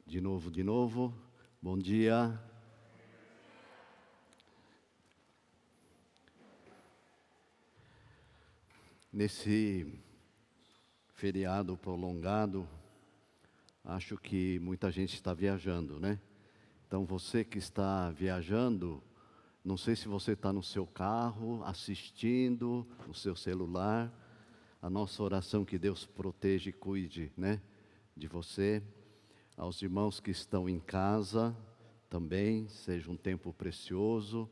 De novo. Bom dia. Nesse feriado prolongado, acho que muita gente está viajando, né? Então você que está viajando, não sei se você está no seu carro, assistindo, no seu celular. A nossa oração que Deus proteja e cuide, né, de você. Aos irmãos que estão em casa, também, seja um tempo precioso.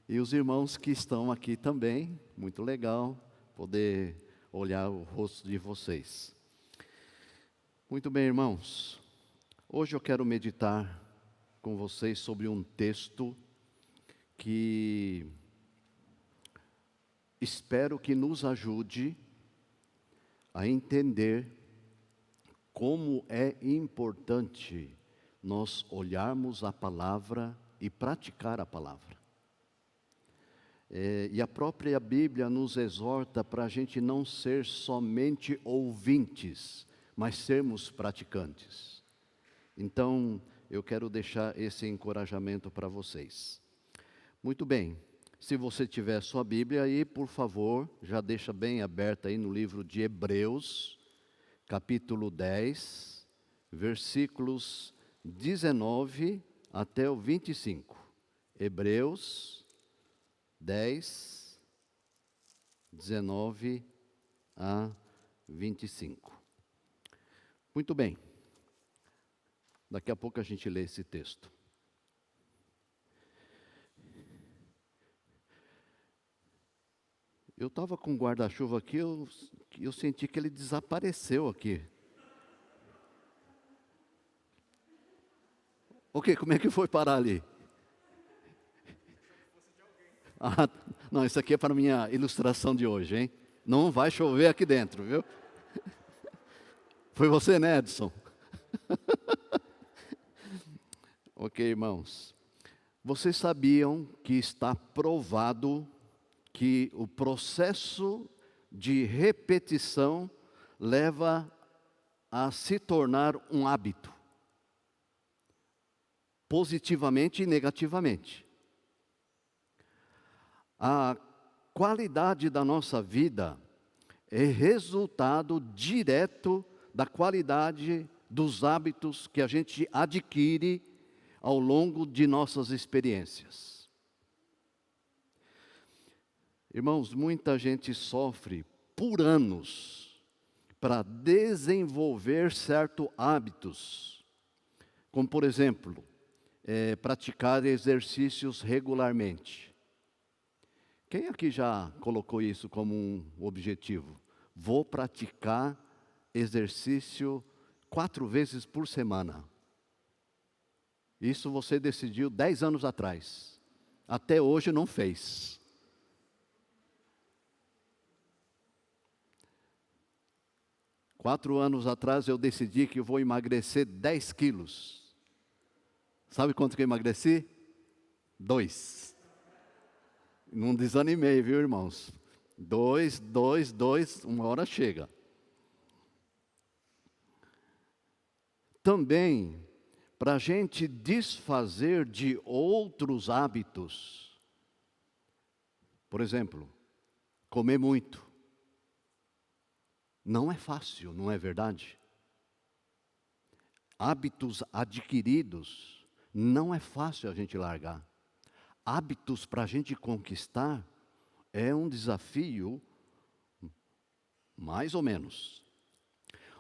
E os irmãos que estão aqui também, muito legal poder olhar o rosto de vocês. Muito bem, irmãos. Hoje eu quero meditar com vocês sobre um texto que espero que nos ajude a entender como é importante nós olharmos a palavra e praticar a palavra. E a própria Bíblia nos exorta para a gente não ser somente ouvintes, mas sermos praticantes. Então, eu quero deixar esse encorajamento para vocês. Muito bem, se você tiver sua Bíblia aí, por favor, já deixa bem aberta aí no livro de Hebreus, capítulo 10, versículos 19 até o 25. Hebreus 10, 19 a 25. Muito bem. Daqui a pouco a gente lê esse texto. Eu estava com o guarda-chuva aqui, eu senti que ele desapareceu aqui. Ok, como é que foi parar ali? Ah, não, isso aqui é para a minha ilustração de hoje, hein? Não vai chover aqui dentro, viu? Foi você, né, Edson? Ok, irmãos. Vocês sabiam que está provado que o processo de repetição leva a se tornar um hábito, positivamente e negativamente. A qualidade da nossa vida é resultado direto da qualidade dos hábitos que a gente adquire ao longo de nossas experiências. Irmãos, muita gente sofre por anos para desenvolver certos hábitos, como por exemplo, praticar exercícios regularmente. Quem aqui já colocou isso como um objetivo? Vou praticar exercício 4 vezes por semana. Isso você decidiu 10 anos atrás. Até hoje não fez. Quatro anos atrás eu decidi que eu vou emagrecer 10 quilos. Sabe quanto que eu emagreci? 2. Não desanimei, viu, irmãos? 2, uma hora chega. Também, para a gente desfazer de outros hábitos, por exemplo, comer muito. Não é fácil, não é verdade? Hábitos adquiridos, não é fácil a gente largar. Hábitos para a gente conquistar é um desafio, mais ou menos.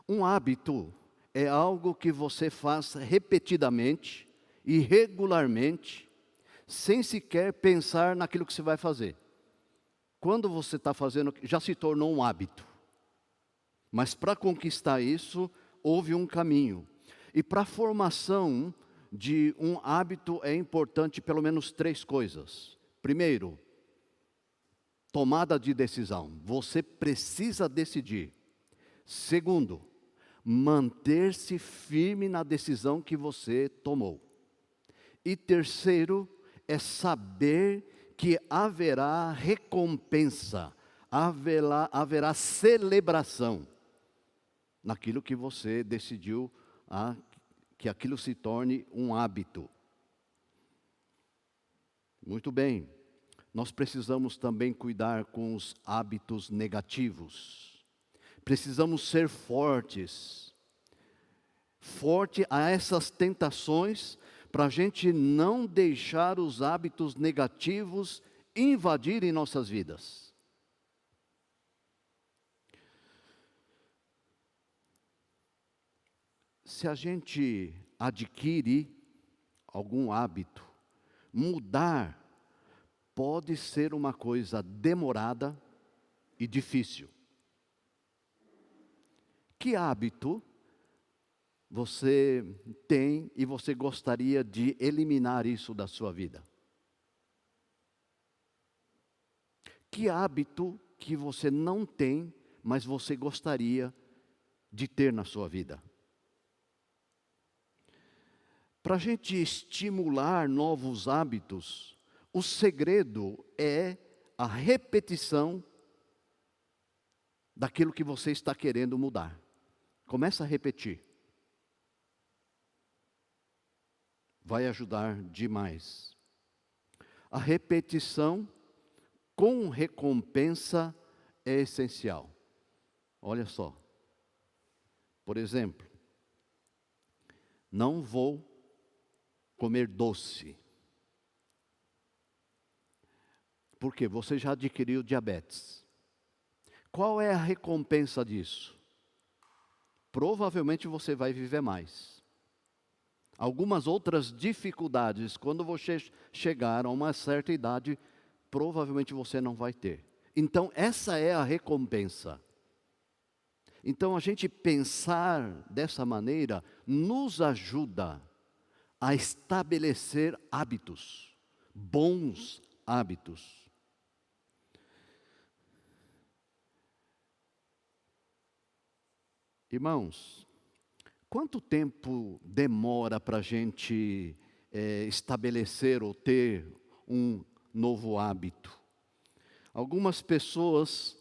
Um hábito é algo que você faz repetidamente e regularmente, sem sequer pensar naquilo que você vai fazer. Quando você está fazendo, já se tornou um hábito. Mas para conquistar isso, houve um caminho. E para a formação de um hábito é importante pelo menos 3 coisas. Primeiro, tomada de decisão. Você precisa decidir. Segundo, manter-se firme na decisão que você tomou. E terceiro, é saber que haverá recompensa, haverá celebração naquilo que você decidiu que aquilo se torne um hábito. Muito bem, nós precisamos também cuidar com os hábitos negativos. Precisamos ser forte a essas tentações, para a gente não deixar os hábitos negativos invadirem nossas vidas. Se a gente adquire algum hábito, mudar pode ser uma coisa demorada e difícil. Que hábito você tem e você gostaria de eliminar isso da sua vida? Que hábito que você não tem, mas você gostaria de ter na sua vida? Para a gente estimular novos hábitos, o segredo é a repetição daquilo que você está querendo mudar. Começa a repetir. Vai ajudar demais. A repetição com recompensa é essencial. Olha só. Por exemplo, não vou comer doce. Porque você já adquiriu diabetes. Qual é a recompensa disso? Provavelmente você vai viver mais. Algumas outras dificuldades, quando você chegar a uma certa idade, provavelmente você não vai ter. Então, essa é a recompensa. Então, a gente pensar dessa maneira nos ajuda a estabelecer hábitos, bons hábitos. Irmãos, quanto tempo demora para a gente estabelecer ou ter um novo hábito? Algumas pessoas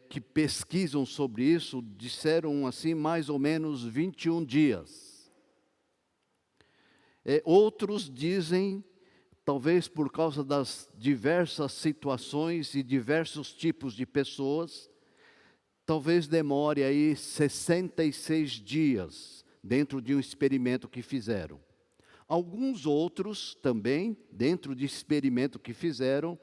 que pesquisam sobre isso disseram assim, mais ou menos 21 dias. Outros dizem, talvez por causa das diversas situações e diversos tipos de pessoas, talvez demore aí 66 dias dentro de um experimento que fizeram. Alguns outros também, dentro de experimento que fizeram,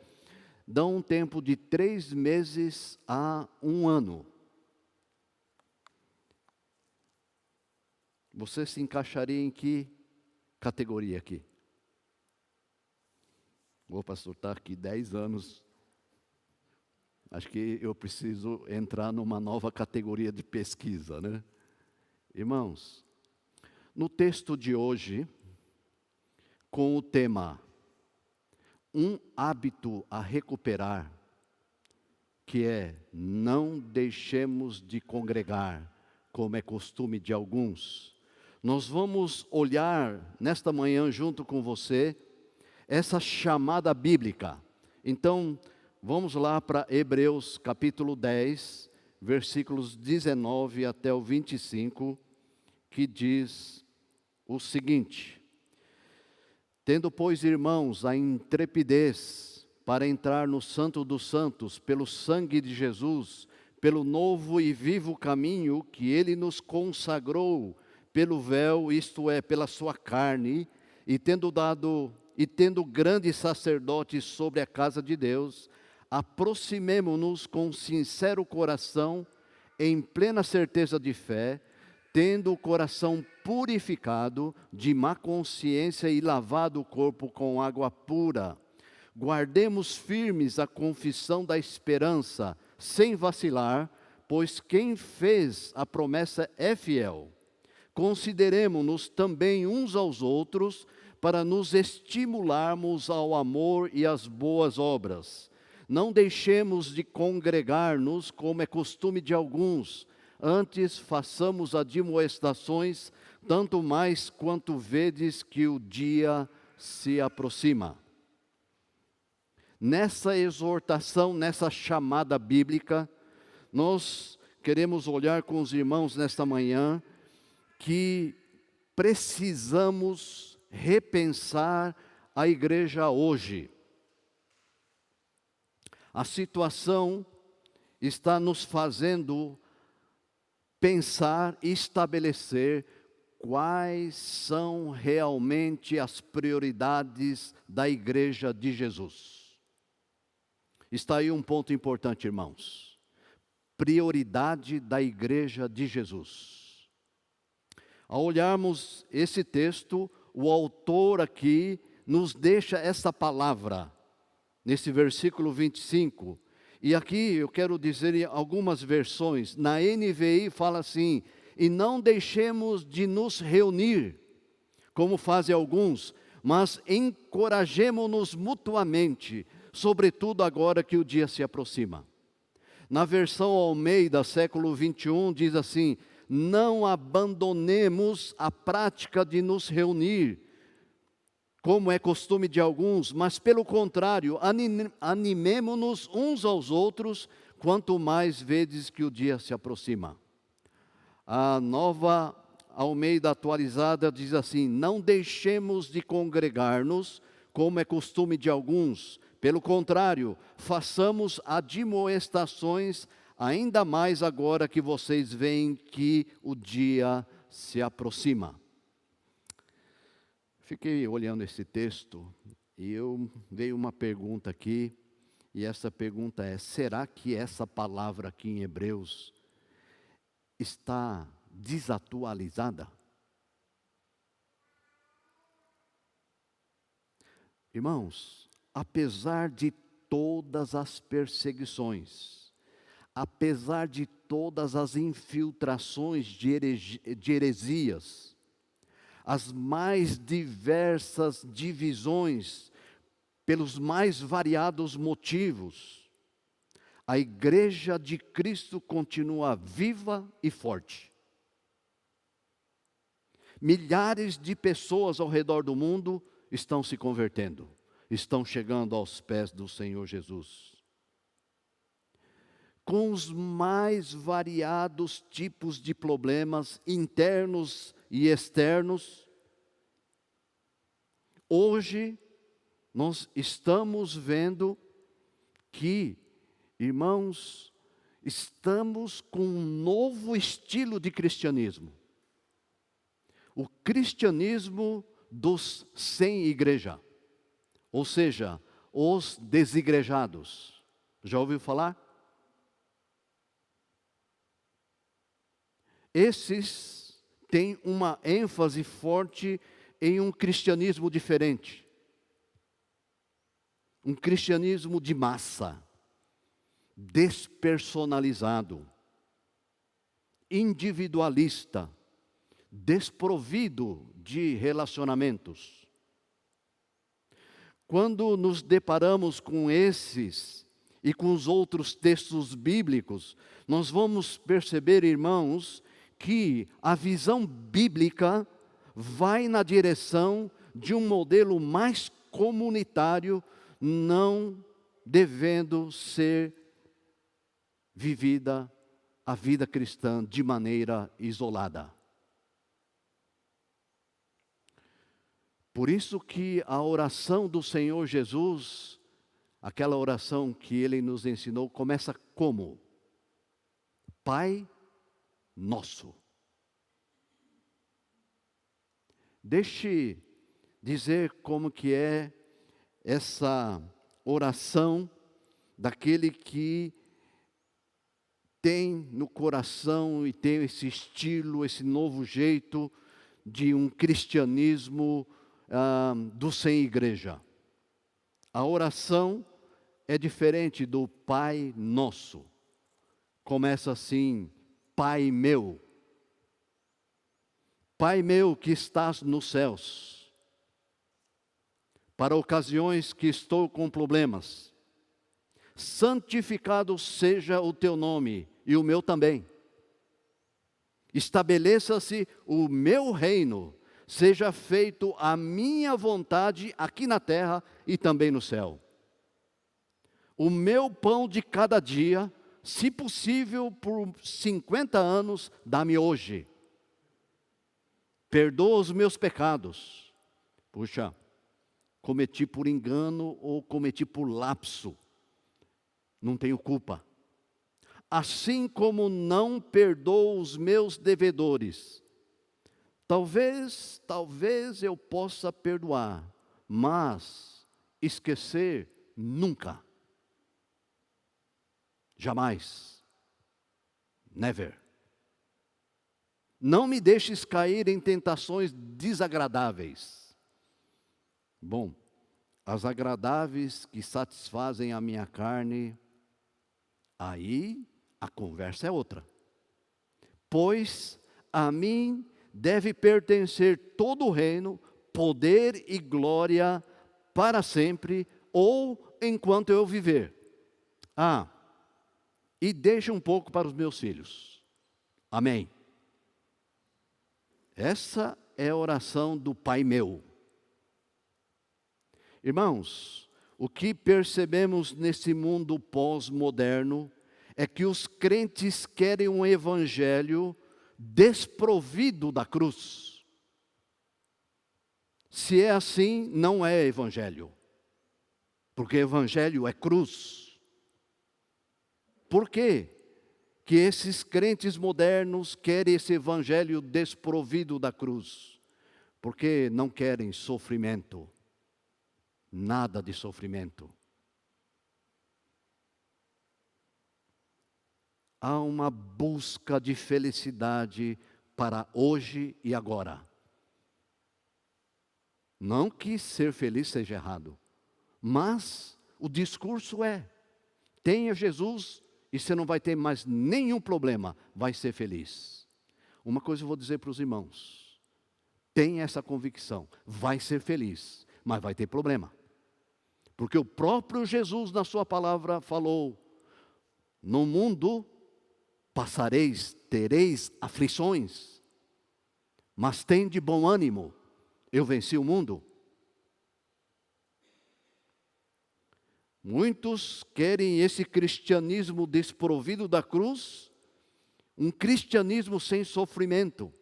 dão um tempo de 3 meses a 1 ano. Você se encaixaria em que categoria aqui? O pastor está aqui 10 anos. Acho que eu preciso entrar numa nova categoria de pesquisa, né? Irmãos, no texto de hoje, com o tema um hábito a recuperar, que é não deixemos de congregar, como é costume de alguns, nós vamos olhar nesta manhã junto com você essa chamada bíblica. Então, vamos lá para Hebreus capítulo 10, versículos 19 até o 25, que diz o seguinte: tendo, pois, irmãos, a intrepidez para entrar no Santo dos Santos, pelo sangue de Jesus, pelo novo e vivo caminho que Ele nos consagrou, pelo véu, isto é, pela sua carne, e tendo grande sacerdote sobre a casa de Deus, aproximemo-nos com sincero coração, em plena certeza de fé, tendo o coração purificado de má consciência e lavado o corpo com água pura. Guardemos firmes a confissão da esperança, sem vacilar, pois quem fez a promessa é fiel. Consideremo-nos também uns aos outros, para nos estimularmos ao amor e às boas obras. Não deixemos de congregar-nos, como é costume de alguns, antes façamos admoestações, tanto mais quanto vedes que o dia se aproxima. Nessa exortação, nessa chamada bíblica, nós queremos olhar com os irmãos nesta manhã, que precisamos repensar a igreja hoje. A situação está nos fazendo pensar e estabelecer quais são realmente as prioridades da igreja de Jesus. Está aí um ponto importante, irmãos. Prioridade da igreja de Jesus. Ao olharmos esse texto, o autor aqui nos deixa essa palavra, nesse versículo 25. E aqui eu quero dizer em algumas versões, na NVI fala assim: e não deixemos de nos reunir, como fazem alguns, mas encorajemo-nos mutuamente, sobretudo agora que o dia se aproxima. Na versão Almeida, século 21, diz assim: não abandonemos a prática de nos reunir, como é costume de alguns, mas pelo contrário, animemo-nos uns aos outros, quanto mais vedes que o dia se aproxima. A Nova Almeida atualizada diz assim: não deixemos de congregar-nos, como é costume de alguns, pelo contrário, façamos admoestações, ainda mais agora que vocês veem que o dia se aproxima. Fiquei olhando esse texto e veio uma pergunta aqui, e essa pergunta é: será que essa palavra aqui em Hebreus está desatualizada? Irmãos, apesar de todas as perseguições, apesar de todas as infiltrações de heresias, as mais diversas divisões, pelos mais variados motivos, a igreja de Cristo continua viva e forte. Milhares de pessoas ao redor do mundo estão se convertendo, estão chegando aos pés do Senhor Jesus. Com os mais variados tipos de problemas internos e externos, hoje nós estamos vendo que, irmãos, estamos com um novo estilo de cristianismo. O cristianismo dos sem igreja, ou seja, os desigrejados. Já ouviu falar? Esses têm uma ênfase forte em um cristianismo diferente. Um cristianismo de massa, despersonalizado, individualista, desprovido de relacionamentos. Quando nos deparamos com esses e com os outros textos bíblicos, nós vamos perceber, irmãos, que a visão bíblica vai na direção de um modelo mais comunitário, não devendo ser vivida a vida cristã de maneira isolada. Por isso que a oração do Senhor Jesus, aquela oração que Ele nos ensinou, começa como? Pai Nosso. Deixe dizer como que é essa oração daquele que tem no coração e tem esse estilo, esse novo jeito de um cristianismo do sem igreja. A oração é diferente do Pai Nosso. Começa assim: Pai meu. Pai meu que estás nos céus. Para ocasiões que estou com problemas, santificado seja o teu nome e o meu também. Estabeleça-se o meu reino, seja feito a minha vontade aqui na terra e também no céu. O meu pão de cada dia, se possível por 50 anos, dá-me hoje. perdoa os meus pecados. Puxa, cometi por engano ou cometi por lapso, não tenho culpa. Assim como não perdoo os meus devedores. Talvez eu possa perdoar, mas esquecer nunca. Jamais. Never. Não me deixes cair em tentações desagradáveis. Bom, as agradáveis que satisfazem a minha carne, aí a conversa é outra. Pois a mim deve pertencer todo o reino, poder e glória para sempre, ou enquanto eu viver. E deixa um pouco para os meus filhos. Amém. Essa é a oração do Pai meu. Irmãos, o que percebemos nesse mundo pós-moderno é que os crentes querem um evangelho desprovido da cruz. Se é assim, não é evangelho. Porque evangelho é cruz. Por quê que esses crentes modernos querem esse evangelho desprovido da cruz? Porque não querem sofrimento. Nada de sofrimento. Há uma busca de felicidade para hoje e agora. Não que ser feliz seja errado, mas o discurso é: tenha Jesus e você não vai ter mais nenhum problema, vai ser feliz. Uma coisa eu vou dizer para os irmãos: tenha essa convicção, vai ser feliz, mas vai ter problema. Porque o próprio Jesus na sua palavra falou: no mundo passareis, tereis aflições, mas tende bom ânimo, eu venci o mundo. Muitos querem esse cristianismo desprovido da cruz, um cristianismo sem sofrimento,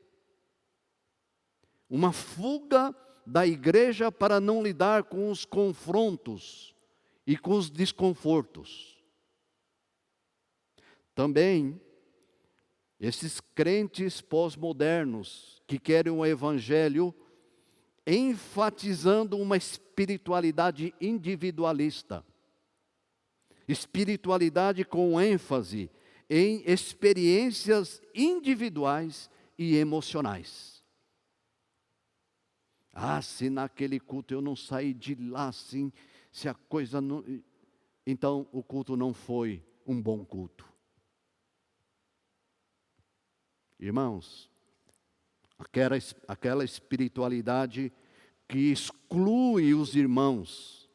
uma fuga da igreja para não lidar com os confrontos e com os desconfortos. Também, esses crentes pós-modernos que querem um evangelho enfatizando uma espiritualidade individualista. Espiritualidade com ênfase em experiências individuais e emocionais. Se naquele culto eu não saí de lá assim, se a coisa não... Então o culto não foi um bom culto. Irmãos, aquela espiritualidade que exclui os irmãos.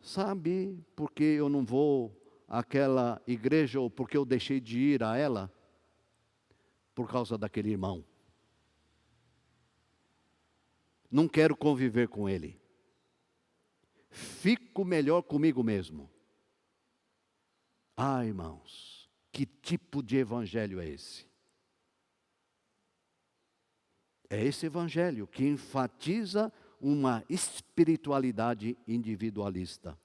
Sabe por que eu não vou àquela igreja ou porque eu deixei de ir a ela? Por causa daquele irmão. Não quero conviver com ele. Fico melhor comigo mesmo. Irmãos, que tipo de evangelho é esse? É esse evangelho que enfatiza uma espiritualidade individualista.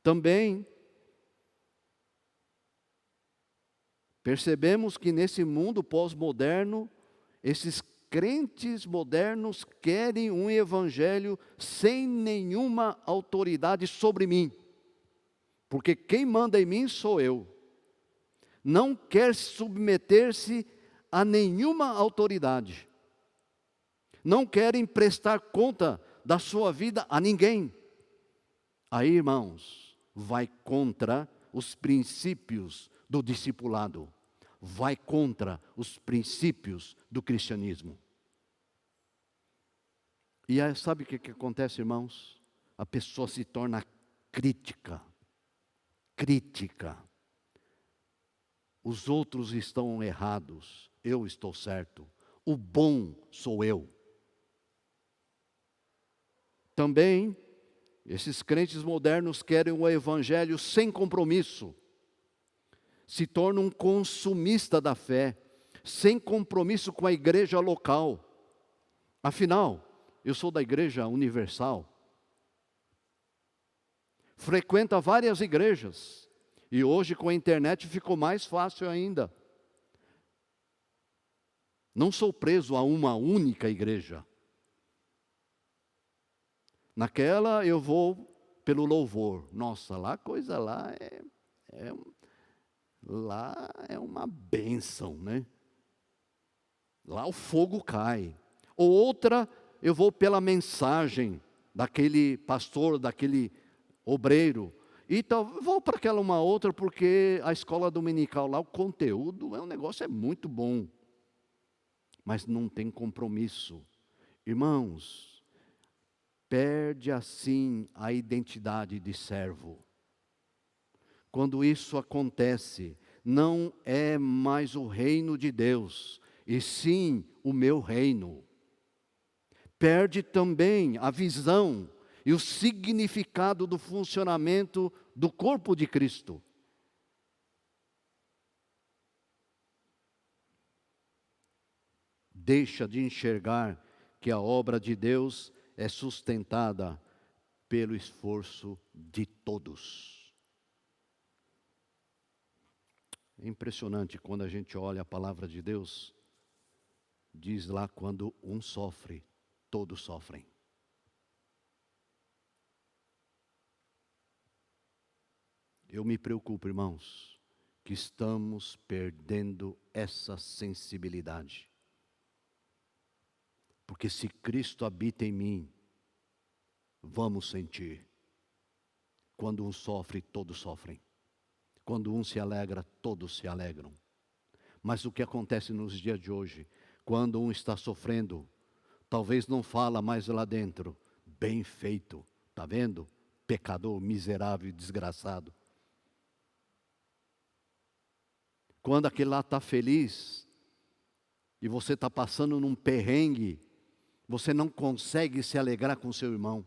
Também percebemos que nesse mundo pós-moderno, esses crentes modernos querem um evangelho sem nenhuma autoridade sobre mim. Porque quem manda em mim sou eu. Não quer submeter-se a nenhuma autoridade. Não querem prestar conta da sua vida a ninguém. Aí, irmãos, vai contra os princípios do discipulado. Vai contra os princípios do cristianismo. E aí, sabe o que acontece, irmãos? A pessoa se torna crítica. Os outros estão errados, eu estou certo. O bom sou eu. Também, esses crentes modernos querem o evangelho sem compromisso. Se torna um consumista da fé. sem compromisso com a igreja local. Afinal, eu sou da Igreja Universal. Frequenta várias igrejas. E hoje com a internet ficou mais fácil ainda. Não sou preso a uma única igreja. Naquela eu vou pelo louvor. Nossa, lá a coisa lá é uma bênção, né? Lá o fogo cai. Ou outra, eu vou pela mensagem daquele pastor, daquele obreiro. E vou para aquela uma outra porque a escola dominical lá, o conteúdo é um negócio, é muito bom. Mas não tem compromisso. Irmãos, perde assim a identidade de servo. Quando isso acontece, não é mais o reino de Deus, e sim o meu reino. Perde também a visão e o significado do funcionamento do corpo de Cristo. Deixa de enxergar que a obra de Deus é sustentada pelo esforço de todos. É impressionante quando a gente olha a palavra de Deus, diz lá: quando um sofre, todos sofrem. Eu me preocupo, irmãos, que estamos perdendo essa sensibilidade. Porque se Cristo habita em mim, vamos sentir. Quando um sofre, todos sofrem. Quando um se alegra, todos se alegram. Mas o que acontece nos dias de hoje? Quando um está sofrendo, talvez não fala mais lá dentro: bem feito, está vendo? Pecador, miserável e desgraçado. Quando aquele lá está feliz, e você está passando num perrengue, você não consegue se alegrar com seu irmão.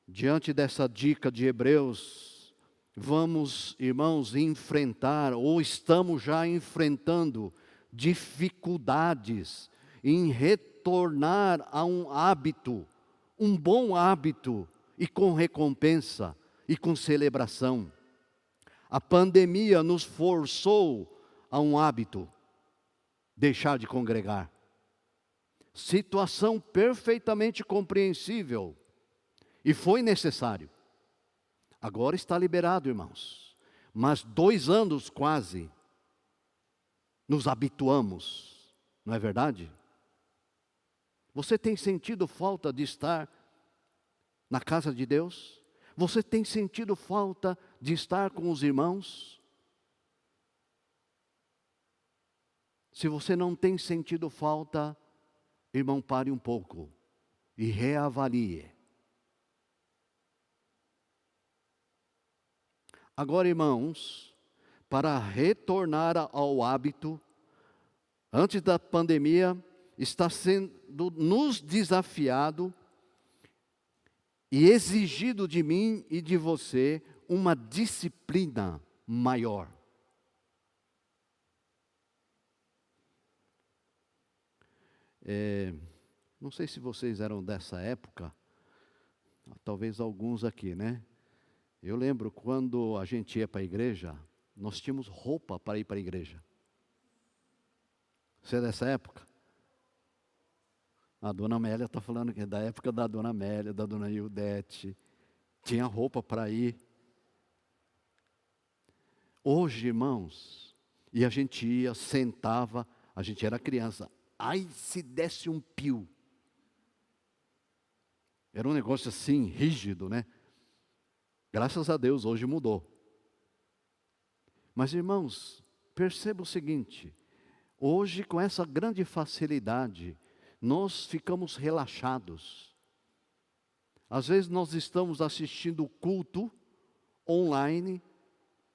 Diante dessa dica de Hebreus, vamos, irmãos, enfrentar, ou estamos já enfrentando, dificuldades em retornar a um hábito, um bom hábito, e com recompensa, e com celebração. A pandemia nos forçou a um hábito: deixar de congregar. Situação perfeitamente compreensível. E foi necessário. Agora está liberado, irmãos. Mas 2 anos quase, nos habituamos. Não é verdade? Você tem sentido falta de estar na casa de Deus? Você tem sentido falta de estar com os irmãos? Se você não tem sentido falta, irmão, pare um pouco e reavalie. Agora, irmãos, para retornar ao hábito, antes da pandemia, está sendo nos desafiado e exigido de mim e de você uma disciplina maior. Não sei se vocês eram dessa época, talvez alguns aqui, né? Eu lembro quando a gente ia para a igreja, nós tínhamos roupa para ir para a igreja. Você é dessa época? A dona Amélia está falando que é da época da dona Amélia, da dona Ildete. Tinha roupa para ir. Hoje, irmãos, e a gente ia, sentava, a gente era criança. Ai, se desse um pio. Era um negócio assim, rígido, né? Graças a Deus, hoje mudou. Mas, irmãos, perceba o seguinte: hoje, com essa grande facilidade, nós ficamos relaxados. Às vezes nós estamos assistindo o culto online,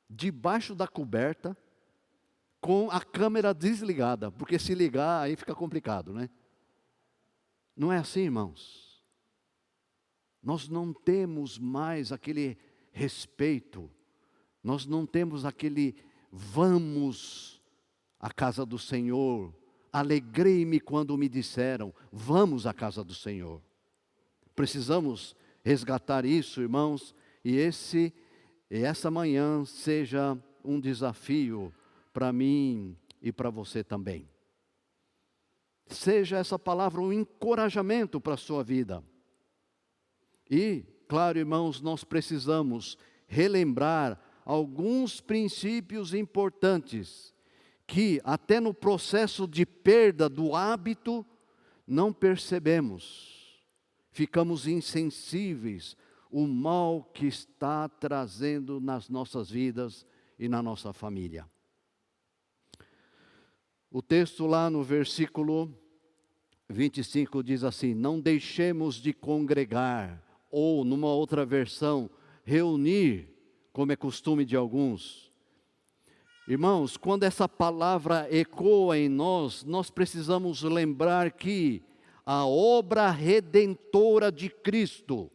debaixo da coberta, com a câmera desligada, porque se ligar aí fica complicado, né? Não é assim, irmãos? Nós não temos mais aquele respeito Nós não temos aquele vamos à casa do Senhor. Alegrei-me quando me disseram, vamos à casa do Senhor. Precisamos resgatar isso, irmãos, e essa manhã seja um desafio para mim e para você também. Seja essa palavra um encorajamento para a sua vida. E, claro, irmãos, nós precisamos relembrar alguns princípios importantes que até no processo de perda do hábito não percebemos. Ficamos insensíveis ao mal que está trazendo nas nossas vidas e na nossa família. O texto lá no versículo 25 diz assim: não deixemos de congregar, ou numa outra versão, reunir, como é costume de alguns. Irmãos, quando essa palavra ecoa em nós, nós precisamos lembrar que a obra redentora de Cristo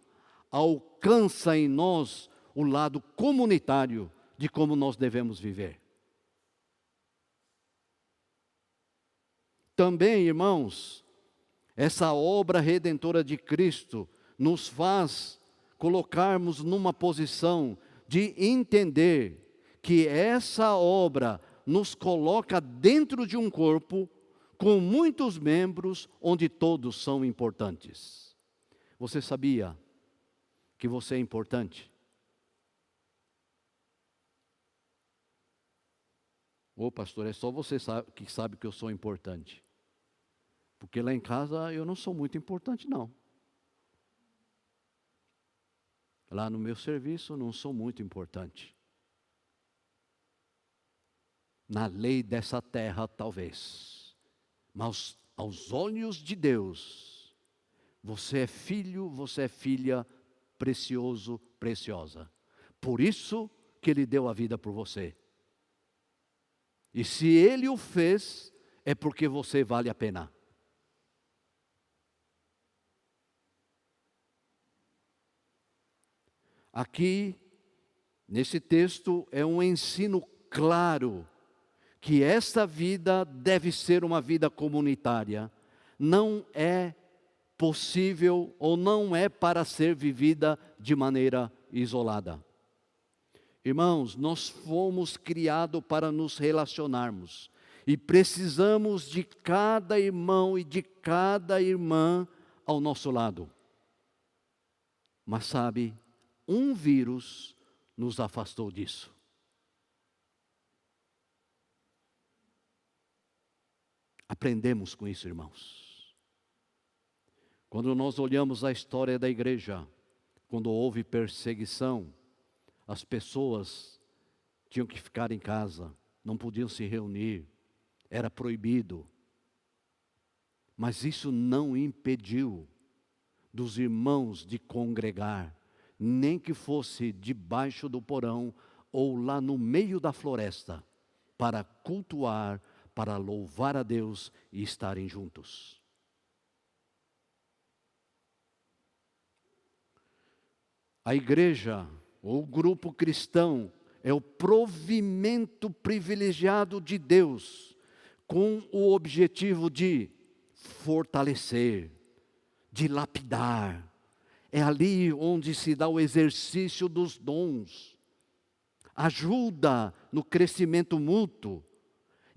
alcança em nós o lado comunitário de como nós devemos viver. Também, irmãos, essa obra redentora de Cristo nos faz colocarmos numa posição de entender que essa obra nos coloca dentro de um corpo com muitos membros, onde todos são importantes. Você sabia que você é importante? Ô pastor, é só você que sabe que eu sou importante. Porque lá em casa eu não sou muito importante, não. Lá no meu serviço eu não sou muito importante. Na lei dessa terra, talvez. Mas aos olhos de Deus, você é filho, você é filha, precioso, preciosa. Por isso que Ele deu a vida por você. E se Ele o fez, é porque você vale a pena. Aqui, nesse texto, é um ensino claro que esta vida deve ser uma vida comunitária. Não é possível ou não é para ser vivida de maneira isolada. Irmãos, nós fomos criados para nos relacionarmos e precisamos de cada irmão e de cada irmã ao nosso lado. Mas sabe, um vírus nos afastou disso. Aprendemos com isso, irmãos. Quando nós olhamos a história da igreja, quando houve perseguição, as pessoas tinham que ficar em casa, não podiam se reunir, era proibido. Mas isso não impediu dos irmãos de congregar, nem que fosse debaixo do porão ou lá no meio da floresta, para cultuar, para louvar a Deus e estarem juntos. A igreja, ou o grupo cristão, é o provimento privilegiado de Deus, com o objetivo de fortalecer, de lapidar. É ali onde se dá o exercício dos dons, ajuda no crescimento mútuo,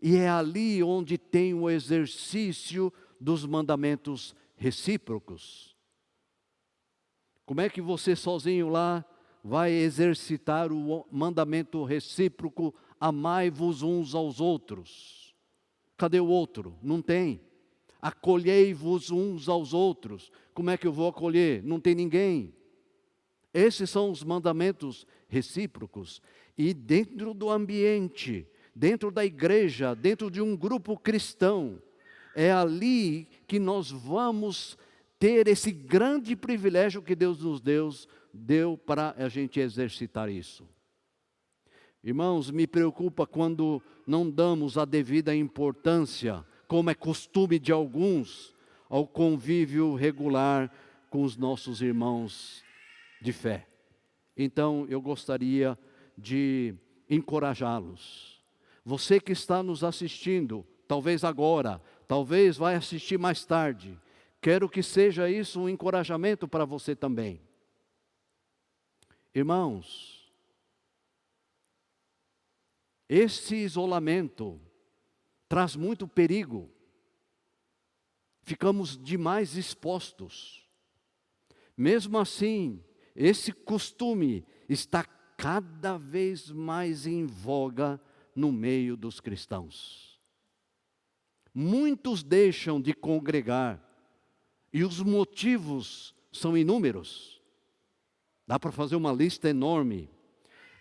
e é ali onde tem o exercício dos mandamentos recíprocos. Como é que você sozinho lá vai exercitar o mandamento recíproco, amai-vos uns aos outros? Cadê o outro? Não tem. Acolhei-vos uns aos outros. Como é que eu vou acolher? Não tem ninguém. Esses são os mandamentos recíprocos. E dentro do ambiente, dentro da igreja, dentro de um grupo cristão, é ali que nós vamos ter esse grande privilégio que Deus nos deu para a gente exercitar isso. Irmãos, me preocupa quando não damos a devida importância, como é costume de alguns, ao convívio regular com os nossos irmãos de fé. Então, eu gostaria de encorajá-los. Você que está nos assistindo, talvez agora, talvez vai assistir mais tarde, quero que seja isso um encorajamento para você também. Irmãos, esse isolamento traz muito perigo. Ficamos demais expostos. Mesmo assim, esse costume está cada vez mais em voga no meio dos cristãos. Muitos deixam de congregar e os motivos são inúmeros. Dá para fazer uma lista enorme.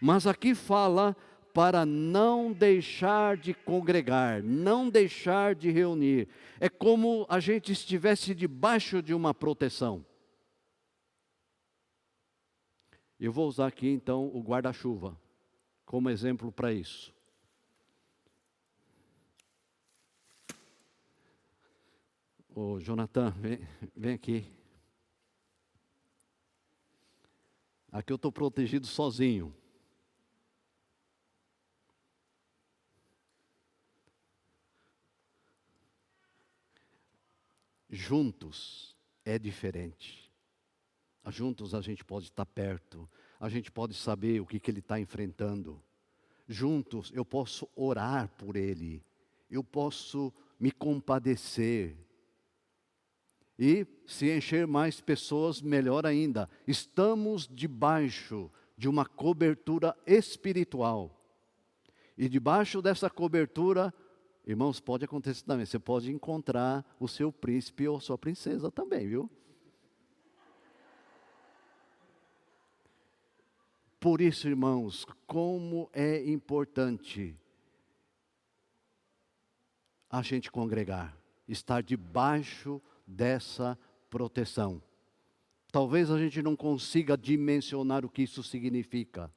Mas aqui fala para não deixar de congregar, não deixar de reunir. É como a gente estivesse debaixo de uma proteção. Eu vou usar aqui então o guarda-chuva como exemplo para isso. Ô Jonathan, vem aqui. Aqui eu estou protegido sozinho. Juntos é diferente. Juntos a gente pode estar perto, a gente pode saber o que ele está enfrentando. Juntos eu posso orar por ele, eu posso me compadecer. E se encher mais pessoas, melhor ainda. Estamos debaixo de uma cobertura espiritual. E debaixo dessa cobertura, irmãos, pode acontecer também. Você pode encontrar o seu príncipe ou sua princesa também, viu? Por isso, irmãos, como é importante a gente congregar, estar debaixo dessa proteção. Talvez a gente não consiga dimensionar o que isso significa.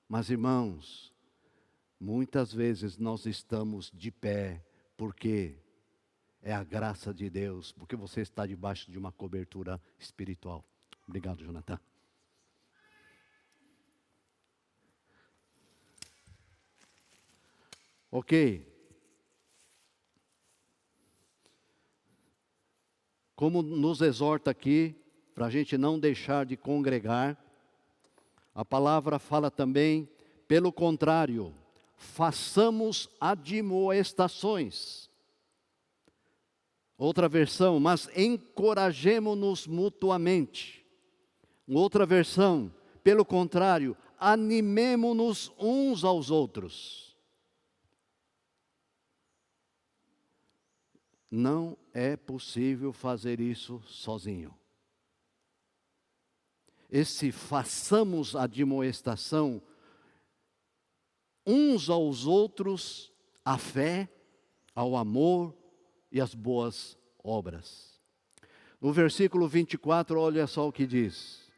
Mas, irmãos, muitas vezes nós estamos de pé, porque é a graça de Deus, porque você está debaixo de uma cobertura espiritual. Obrigado, Jonathan. Ok. Como nos exorta aqui, para a gente não deixar de congregar, a palavra fala também, pelo contrário, façamos admoestações. Outra versão, mas encorajemo-nos mutuamente. Outra versão, pelo contrário, animemo-nos uns aos outros. Não é possível fazer isso sozinho. Esse façamos admoestação uns aos outros, a fé, ao amor e as boas obras. No versículo 24, olha só o que diz.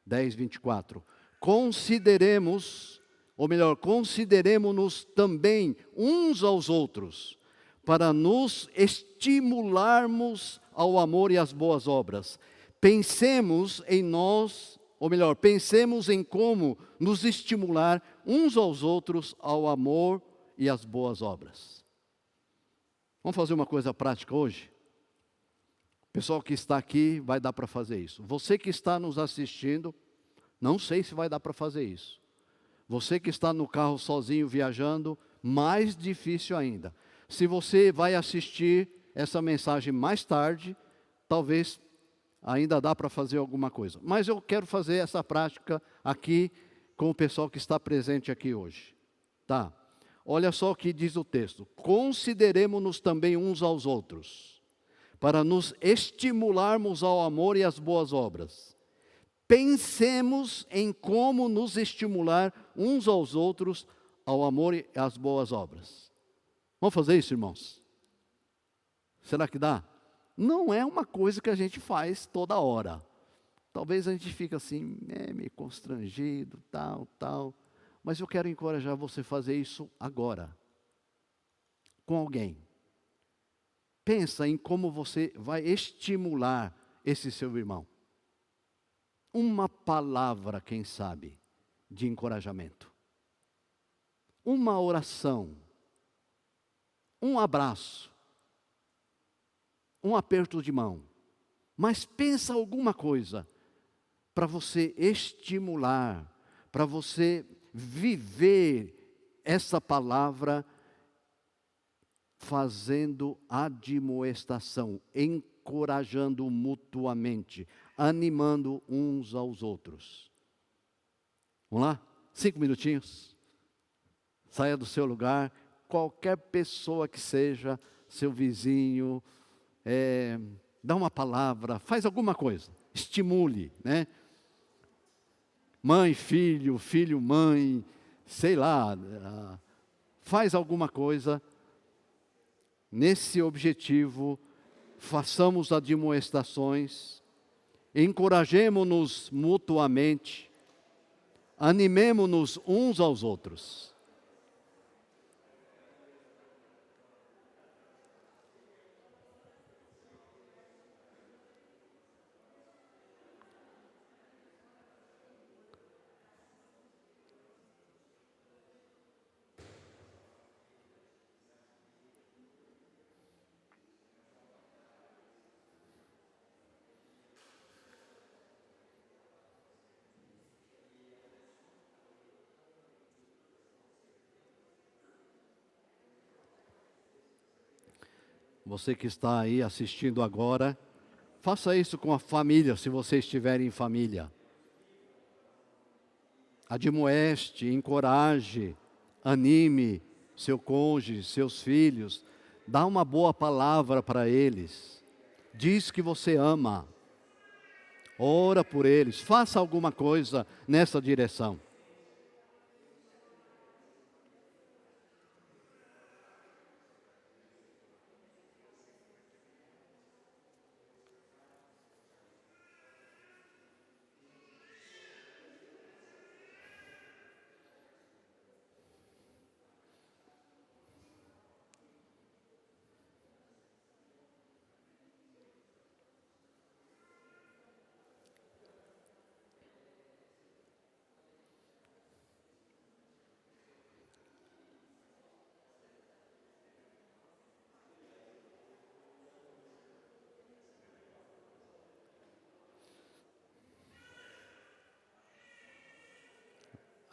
10, 24. Consideremos-nos também uns aos outros, para nos estimularmos ao amor e às boas obras. Pensemos em nós, ou melhor, pensemos em como nos estimular uns aos outros ao amor e às boas obras. Vamos fazer uma coisa prática hoje? O pessoal que está aqui vai dar para fazer isso. Você que está nos assistindo, não sei se vai dar para fazer isso. Você que está no carro sozinho viajando, mais difícil ainda. Se você vai assistir essa mensagem mais tarde, talvez ainda dá para fazer alguma coisa. Mas eu quero fazer essa prática aqui com o pessoal que está presente aqui hoje. Tá? Olha só o que diz o texto. Consideremos-nos também uns aos outros, para nos estimularmos ao amor e às boas obras. Pensemos em como nos estimular uns aos outros ao amor e às boas obras. Vamos fazer isso, irmãos? Será que dá? Não é uma coisa que a gente faz toda hora. Talvez a gente fique assim, meio constrangido, tal. Mas eu quero encorajar você a fazer isso agora. Com alguém. Pensa em como você vai estimular esse seu irmão. Uma palavra, quem sabe, de encorajamento. Uma oração, um abraço, um aperto de mão. Mas pensa alguma coisa para você estimular, para você viver essa palavra fazendo admoestação, encorajando mutuamente, animando uns aos outros. Vamos lá? 5 minutinhos. Saia do seu lugar, qualquer pessoa que seja, seu vizinho, dá uma palavra, faz alguma coisa, estimule, né? Mãe, filho, filho, mãe, sei lá, faz alguma coisa. Nesse objetivo, façamos admoestações, encorajemo-nos mutuamente, animemo-nos uns aos outros. Você que está aí assistindo agora, faça isso com a família, se você estiver em família. Admoeste, encoraje, anime seu cônjuge, seus filhos. Dá uma boa palavra para eles. Diz que você ama. Ora por eles. Faça alguma coisa nessa direção.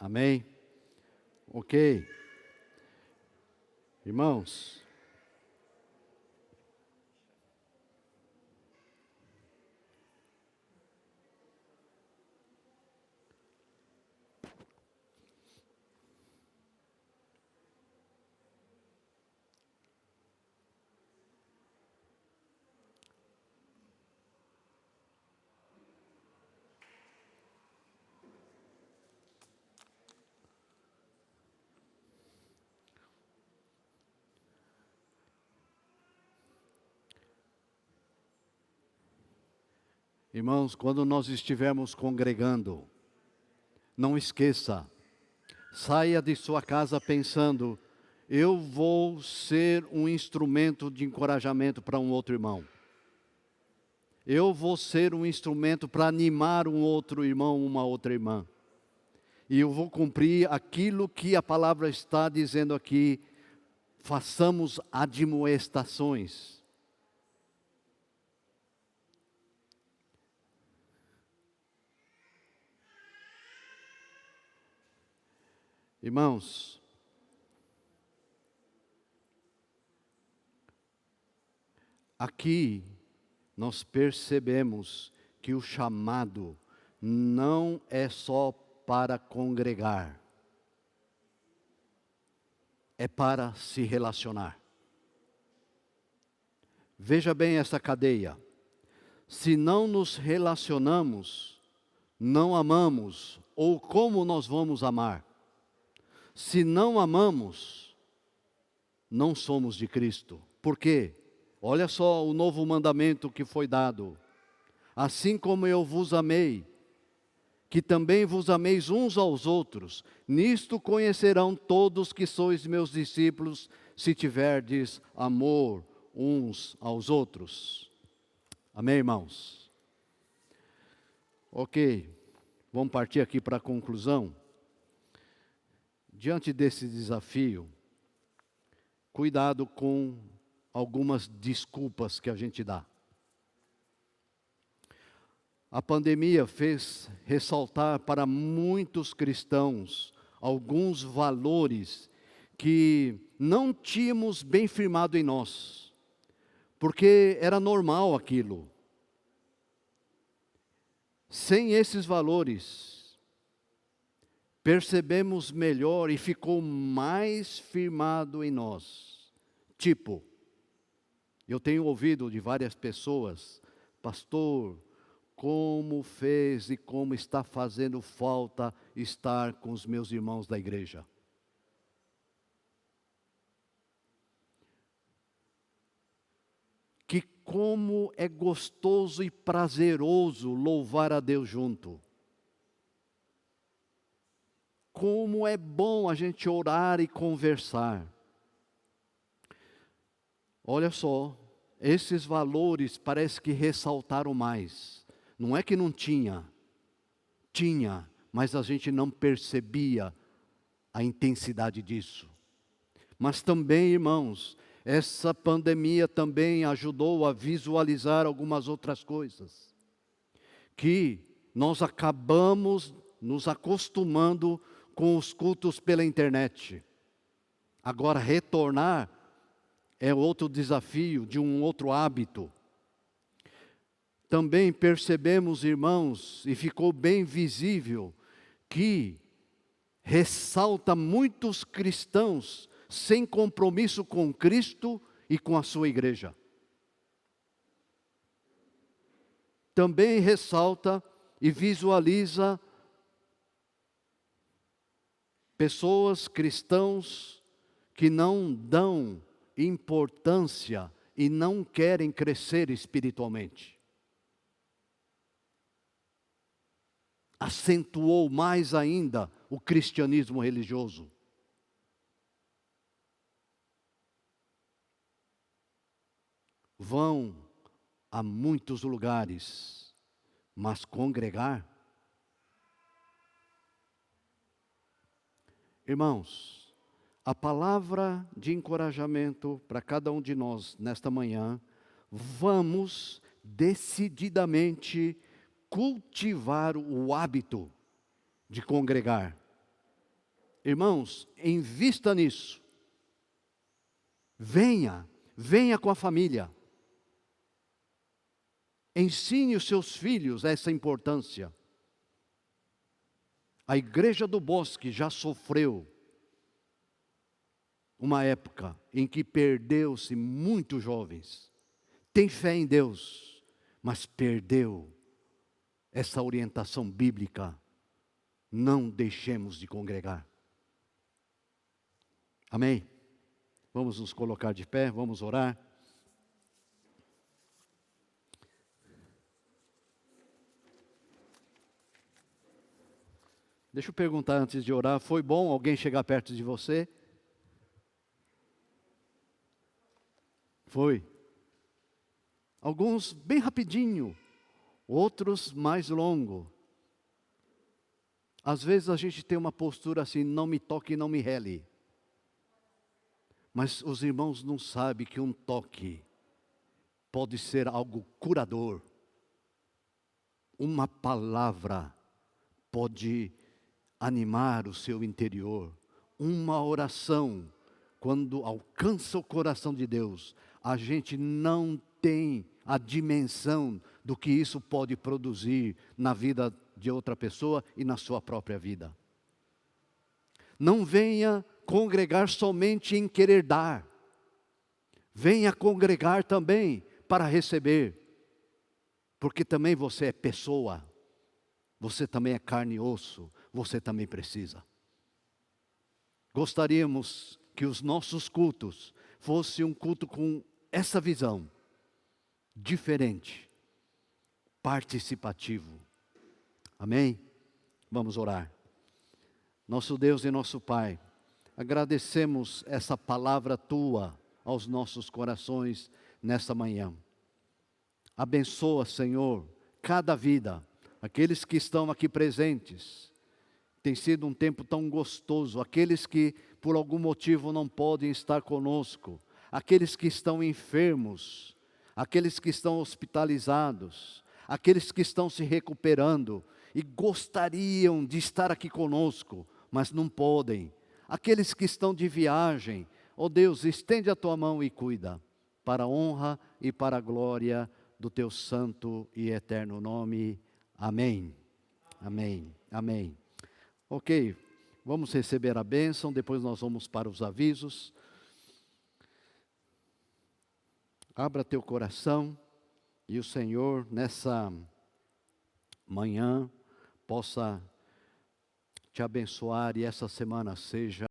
Amém? Ok. Irmãos, quando nós estivermos congregando, não esqueça, saia de sua casa pensando, eu vou ser um instrumento de encorajamento para um outro irmão. Eu vou ser um instrumento para animar um outro irmão, uma outra irmã. E eu vou cumprir aquilo que a palavra está dizendo aqui, façamos admoestações. Irmãos, aqui nós percebemos que o chamado não é só para congregar, é para se relacionar. Veja bem essa cadeia. Se não nos relacionamos, não amamos, ou como nós vamos amar? Se não amamos, não somos de Cristo. Por quê? Olha só o novo mandamento que foi dado. Assim como eu vos amei, que também vos ameis uns aos outros. Nisto conhecerão todos que sois meus discípulos, se tiverdes amor uns aos outros. Amém, irmãos? Ok, vamos partir aqui para a conclusão. diante desse desafio, cuidado com algumas desculpas que a gente dá. A pandemia fez ressaltar para muitos cristãos alguns valores que não tínhamos bem firmado em nós, porque era normal aquilo. Sem esses valores, percebemos melhor e ficou mais firmado em nós. Tipo, eu tenho ouvido de várias pessoas, pastor, como fez e como está fazendo falta estar com os meus irmãos da igreja. Que como é gostoso e prazeroso louvar a Deus junto. Como é bom a gente orar e conversar. Olha só, esses valores parece que ressaltaram mais. Não é que não tinha, tinha, mas a gente não percebia a intensidade disso. Mas também, irmãos, essa pandemia também ajudou a visualizar algumas outras coisas. Que nós acabamos nos acostumando com os cultos pela internet. Agora, retornar é outro desafio de um outro hábito. Também percebemos, irmãos, e ficou bem visível, que ressalta muitos cristãos sem compromisso com Cristo e com a sua igreja. Também ressalta e visualiza pessoas, cristãos, que não dão importância e não querem crescer espiritualmente. Acentuou mais ainda o cristianismo religioso. Vão a muitos lugares, mas congregar? Irmãos, a palavra de encorajamento para cada um de nós nesta manhã, vamos decididamente cultivar o hábito de congregar. Irmãos, invista nisso. Venha com a família. Ensine os seus filhos essa importância. A Igreja do Bosque já sofreu uma época em que perdeu-se muitos jovens. Tem fé em Deus, mas perdeu essa orientação bíblica. Não deixemos de congregar. Amém? Vamos nos colocar de pé, vamos orar. Deixa eu perguntar antes de orar, foi bom alguém chegar perto de você? Foi. Alguns bem rapidinho, outros mais longo. Às vezes a gente tem uma postura assim, não me toque, não me rele. Mas os irmãos não sabem que um toque pode ser algo curador. Uma palavra pode animar o seu interior. Uma oração, quando alcança o coração de Deus, a gente não tem a dimensão do que isso pode produzir na vida de outra pessoa e na sua própria vida. Não venha congregar somente em querer dar. Venha congregar também para receber. Porque também você é pessoa. Você também é carne e osso. Você também precisa. Gostaríamos que os nossos cultos fossem um culto com essa visão. Diferente. Participativo. Amém? Vamos orar. Nosso Deus e nosso Pai, agradecemos essa palavra Tua aos nossos corações nesta manhã. Abençoa, Senhor, cada vida, aqueles que estão aqui presentes, Tem sido um tempo tão gostoso. Aqueles que por algum motivo não podem estar conosco, aqueles que estão enfermos, aqueles que estão hospitalizados, aqueles que estão se recuperando e gostariam de estar aqui conosco, mas não podem. Aqueles que estão de viagem, ó Deus, estende a tua mão e cuida, para a honra e para a glória do teu santo e eterno nome. Amém. Amém. Amém. Ok, vamos receber a bênção, depois nós vamos para os avisos. Abra teu coração e o Senhor, nessa manhã, possa te abençoar e essa semana seja